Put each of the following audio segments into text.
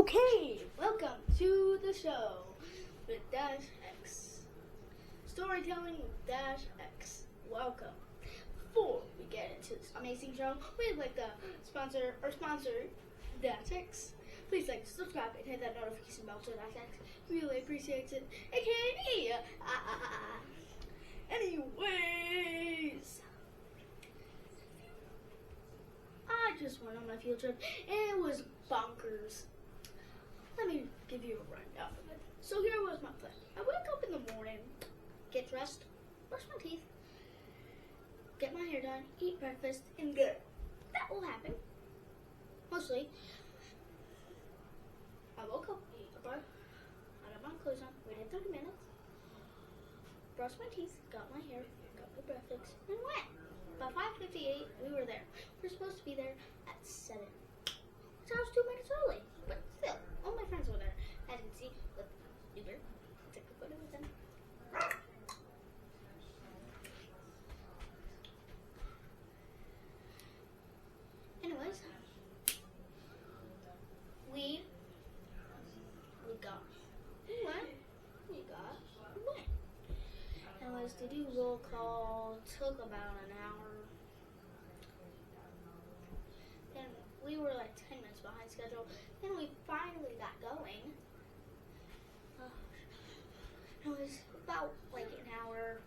Okay, welcome to the show with Dashx. Storytelling with Dashx. Welcome. Before we get into this amazing show, we'd like to sponsor Dashx. Please like, subscribe, and hit that notification bell to Dashx. Really appreciate it. AKA me. Anyways, I just went on my field trip and it was bonkers. Let me give you a rundown of it. So here was my plan. I wake up in the morning, get dressed, brush my teeth, get my hair done, eat breakfast, and go. That will happen. Mostly. I woke up, I got my clothes on, waited 30 minutes, brushed my teeth, got my hair, got my breakfast, and went. By 5:58, we were there. We were supposed to be there at 7. So I was 2 minutes early, but still, all my friends were there. As you can see, with Uber, took a photo with them. Anyways, we went. Anyways, to do roll call took about an hour. Then we were like 10 minutes behind schedule. Then we finally got going. It was about like an hour,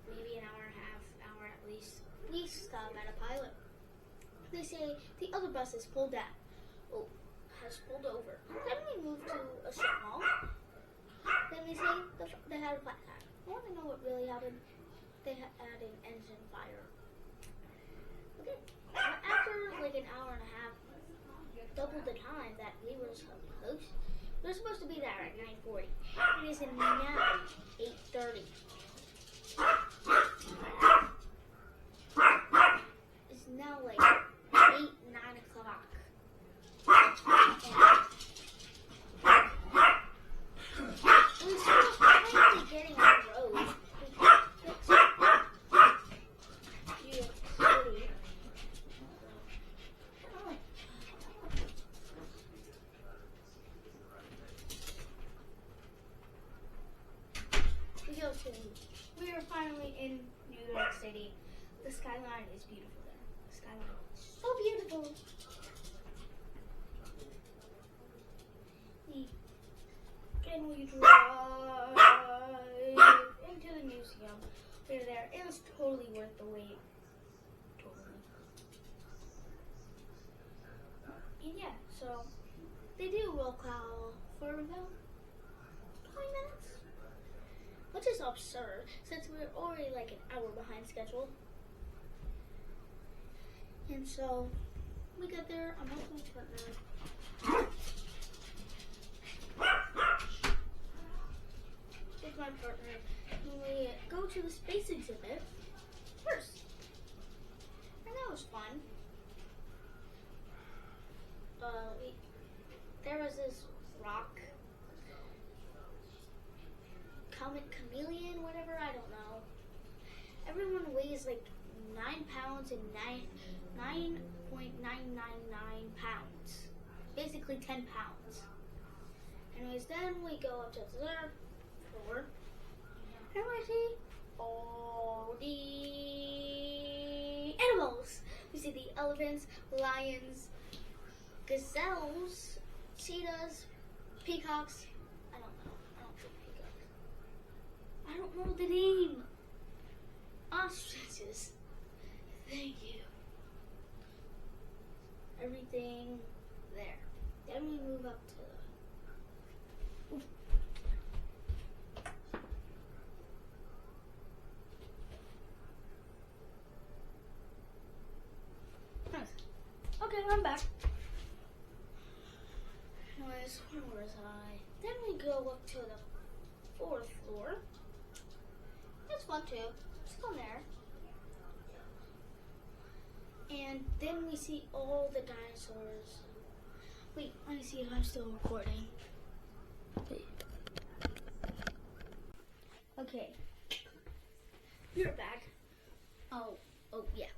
maybe an hour and a half, hour at least. We stopped at a pilot. They say the other bus has pulled out. Oh, has pulled over. Then we moved to a strip mall. Then they say they had a flat tire. I want to know what really happened. They had an engine fire. Okay. After like an hour and a half, double the time that we were supposed to be there at 9:40. It is now 8:30. It's now like 8, 9 o'clock. And we're still finally getting on the road. We are finally in New York City. The skyline is beautiful there. The skyline is so beautiful. And we drive into the museum. We're there. It was totally worth the wait. Totally. And yeah, so they do roll call for about 20 minutes. Which is absurd, since we're already like an hour behind schedule. And so, we got there, I'm with my partner. With my partner, and we go to the space exhibit first. And that was fun. There was this rock. Chameleon, whatever, I don't know. Everyone weighs like 9 pounds and 9.999 pounds. Basically 10 pounds. Anyways, then we go up to the third floor. And we see all the animals. We see the elephants, lions, gazelles, cheetahs, peacocks. I don't know the name. Ostriches. Thank you. Everything there. Then we move up to nice. Okay, I'm back. Anyways, where was I? Then we go up to the 4th floor. It's fun too. It's fun there. And then we see all the dinosaurs. Wait, let me see if I'm still recording. Wait. Okay. You're back. Oh, yeah.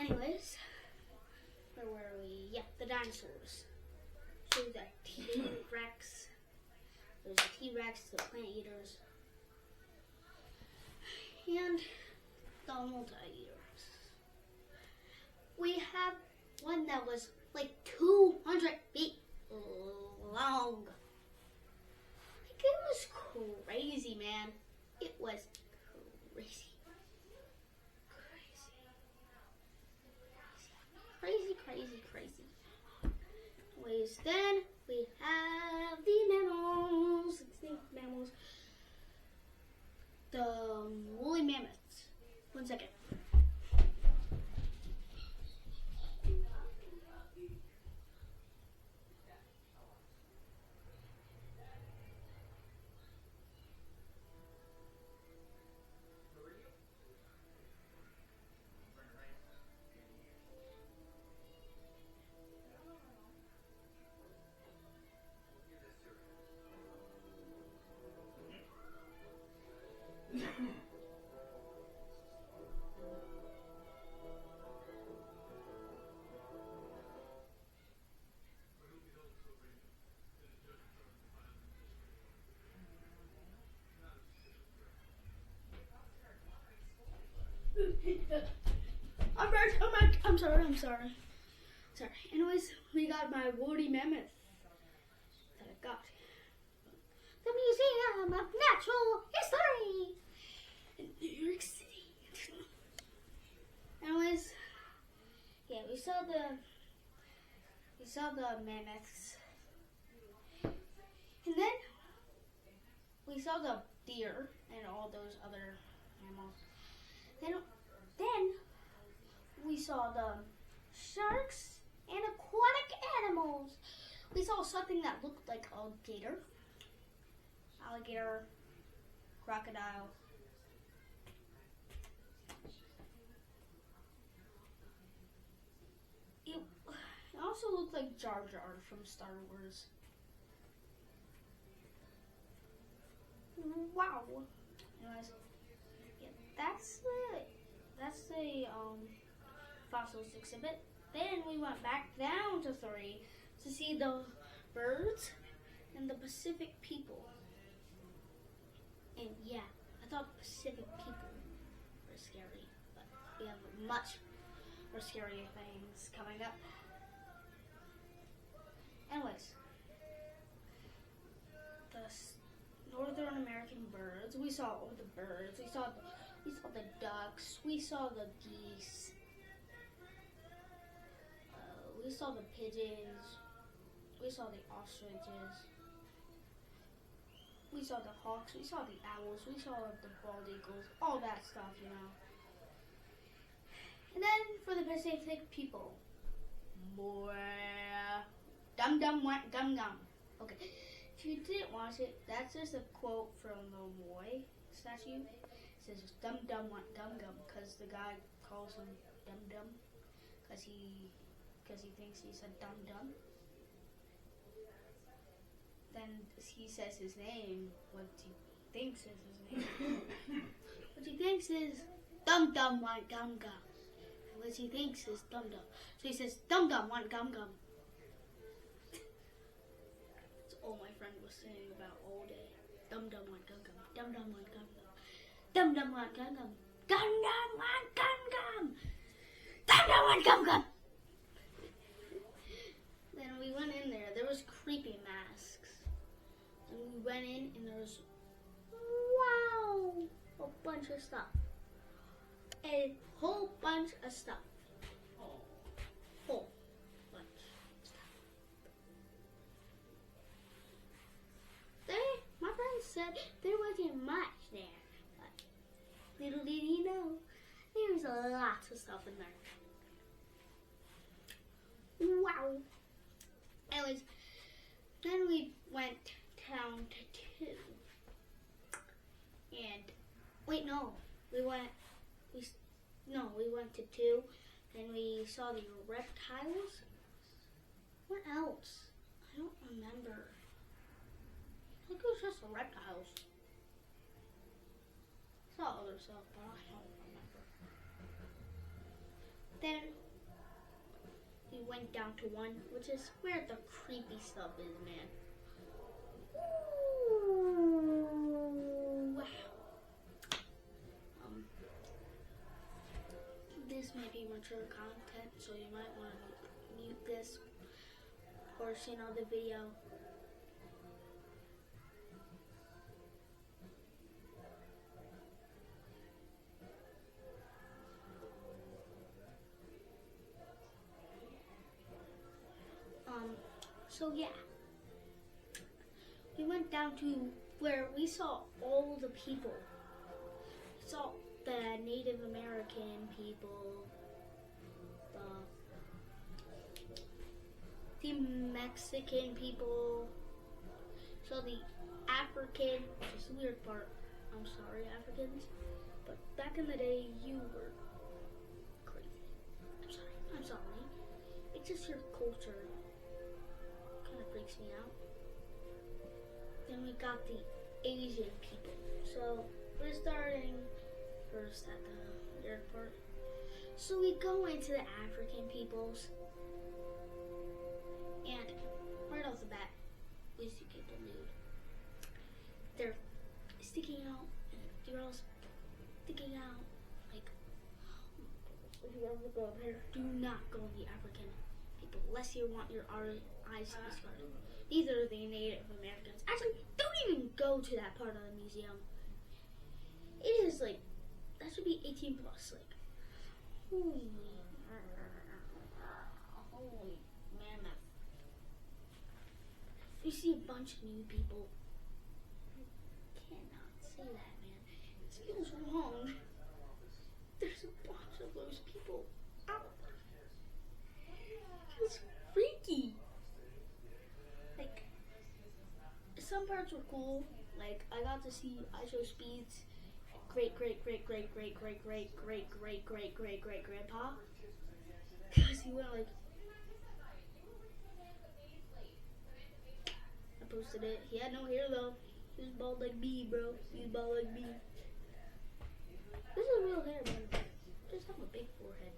Anyways, we're dinosaurs. So the T-Rex. There's the T-Rex, the plant eaters, and the multi-eaters. We have one that was like 200 feet long. Like, it was crazy, man. It was crazy. Crazy. Anyways, then we have the mammals, extinct mammals, the woolly mammoths. 1 second. I'm sorry. Anyways, we got my woolly mammoth that I got. The Museum of Natural History in New York City. Anyways, yeah, we saw the mammoths, and then we saw the deer and all those other animals. Then we saw the sharks and aquatic animals. We saw something that looked like a gator, alligator, crocodile. It also looked like Jar Jar from Star Wars. Wow. Anyways, yeah, that's the fossils exhibit. Then we went back down to 3 to see the birds and the Pacific people. And yeah, I thought Pacific people were scary, but we have much more scary things coming up. Anyways, the Northern American birds. We saw all the birds. We saw the ducks. We saw the geese. We saw the pigeons. We saw the ostriches. We saw the hawks. We saw the owls. We saw the bald eagles. All that stuff, you know. And then for the Pacific people, more dum dum want gum gum. Okay, if you didn't watch it, that's just a quote from the Moai statue. It says dum dum want gum gum because the guy calls him dum dum because he thinks he's a dum dum. Then he says his name, what he thinks is his name. What he thinks is dum dum want gum gum. What he thinks is dum dum. So he says dum dum want gum gum. That's all my friend was saying about all day. Dum dum want gum gum. Dum dum want gum gum. Dum dum want gum gum. Dum dum want gum gum. Dum dum want gum gum. Then we went in there. There was creepy masks. And we went in and there was, wow, a bunch of stuff. A whole bunch of stuff. Whole bunch of stuff. My friend said there wasn't much there. But little did he know, there was a lot of stuff in there. Wow. Anyways, then we went down to 2. And, wait, no. We went to 2. Then we saw the reptiles. What else? I don't remember. I think it was just the reptiles. I saw other stuff, but I don't remember. Then we went down to 1, which is where the creepy stuff is, man. Ooh, wow. This may be mature content, so you might want to mute this portion of the video. So yeah, we went down to where we saw all the people. We saw the Native American people, the Mexican people, so the African, which is the weird part, I'm sorry Africans, but back in the day you were crazy. I'm sorry. It's just your culture kind of freaks me out. Then we got the Asian people. So we're starting first at the weird part. So we go into the African peoples, and right off the bat, we see people nude. They're sticking out, and they're all sticking out. Like, if you ever go there, do not go in the African people unless you want your eyes to be scarred. Neither are the Native Americans. Actually, don't even go to that part of the museum. It is like, that should be 18 plus. Like, holy man. You see a bunch of new people. I cannot say that, man. It feels wrong. There's a bunch of those people out there. It's freaky. Like, some parts were cool. Like, I got to see ISO Speed's great grandpa. Because he went like, I posted it. He had no hair though. He was bald like me, bro. He was bald like me. This is real hair, man. Just have a big forehead.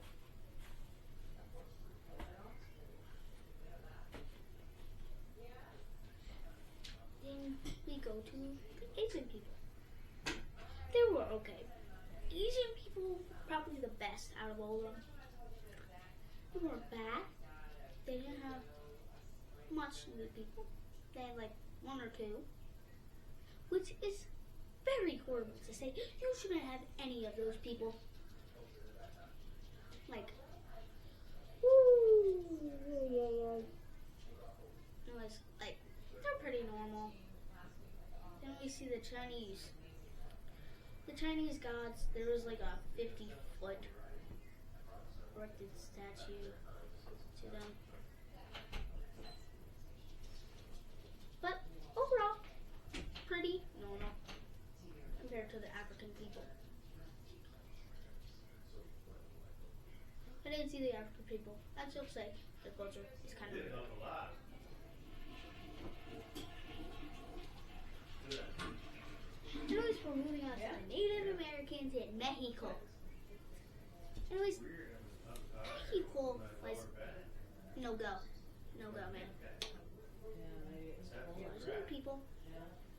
Then we go to the Asian people. They were okay. Asian people probably the best out of all of them. They weren't bad. They didn't have much new people. They had like 1 or 2, which is very horrible to say. You shouldn't have any of those people. Like, anyways, like, they're pretty normal. Then we see the Chinese. The Chinese gods, there was like a 50-foot erected statue to them. But overall, pretty normal compared to the African people. I didn't see the African people. I'd still say their culture is kind of weird. Anyways, we're moving on to the Native Americans in Mexico. Anyways, Mexico was no go, man. There's new people.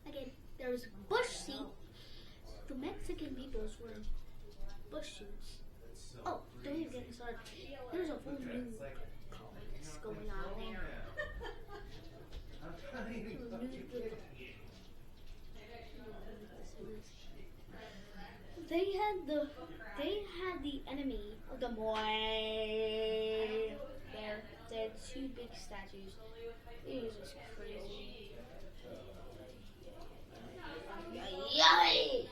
Again, there was bush seat. The Mexican peoples were in bush suits. Oh, don't even get me started. There's a whole new colonies going on there. They had the enemy of the boy there. They had 2 big statues. It was just crazy. Yay!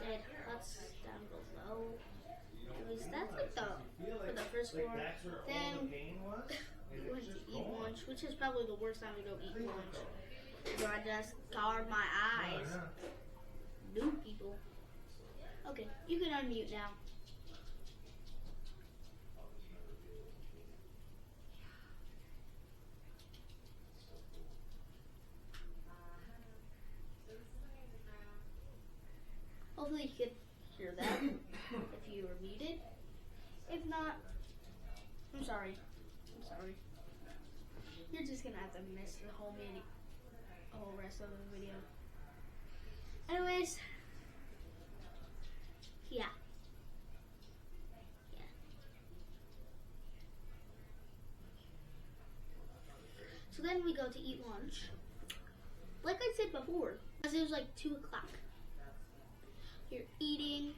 Dead huts down below. Anyways, that's like for the first floor. Then we went to eat lunch, which is probably the worst time to go eat lunch. So I just covered my eyes. New people. Okay, you can unmute now. Hopefully you could hear that. if you were muted. If not, I'm sorry. You're just gonna have to miss the whole rest of the video. Anyways, yeah. So then we go to eat lunch. Like I said before, because it was like 2 o'clock. You're eating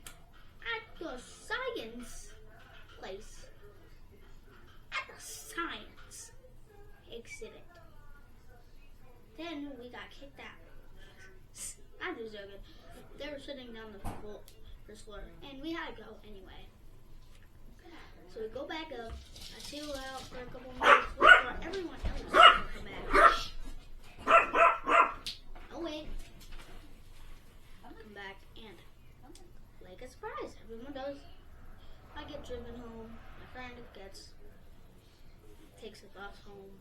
at the science place. At the science exhibit. Then we got kicked out. I was joking. They were sitting down the floor, and we had to go anyway. So we go back up. I chill out for a couple minutes. Wait for everyone else to come back. Oh wait. Come back and like a surprise. Everyone does. I get driven home. My friend takes the bus home.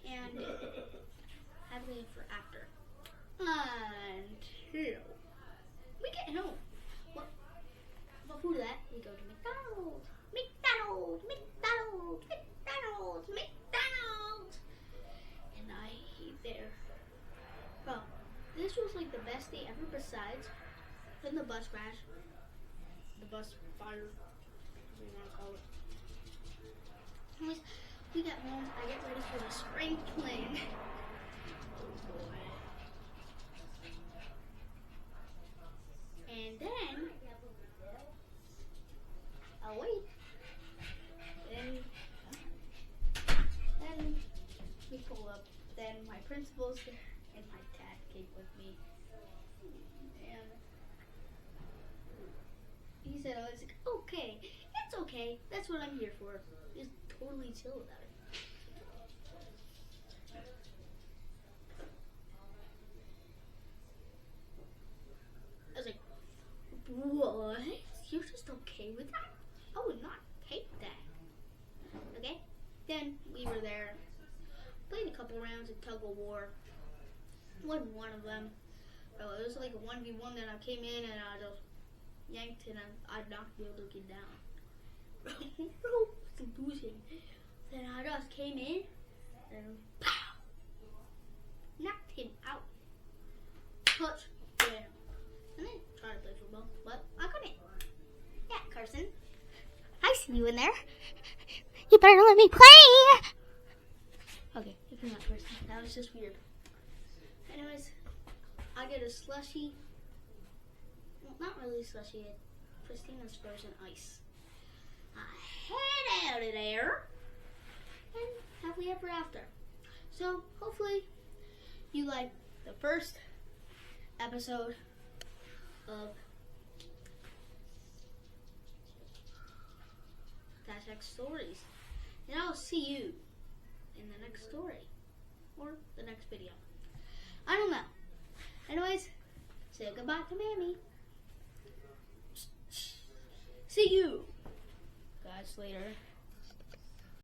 And I leave for after. Until we get home. Well, before that, we go to McDonald's. And I eat there. Well, this was like the best day ever besides when the bus crashed. The bus fire, whatever you want to call it. Anyways, we got home. I get ready for the spring fling. Oh boy. And then I'll wait. Then we pull up. Then my principal's there and my dad came with me. And he said, I was like, okay, it's okay. That's what I'm here for. Just totally chill about it. I was like, what? You're just okay with that? I would not take that. Okay? Then we were there, played a couple rounds of tug of war. Wasn't one of them. It was like a 1v1 that I came in and I just yanked and I knocked the other kid down. Some losing. Then I just came in and pow! Knocked him out. Touchdown. And then tried to play football, but I couldn't. Yeah, Carson. I see you in there. You better let me play. Okay, you can not Carson. That was just weird. Anyways, I get a slushie. Well, not really a slushie. Christina's frozen ice. I head out of there. And happily ever after. So, hopefully, you like the first episode of Dashx Stories. And I'll see you in the next story. Or the next video. I don't know. Anyways, say goodbye to Mammy. See you guys later.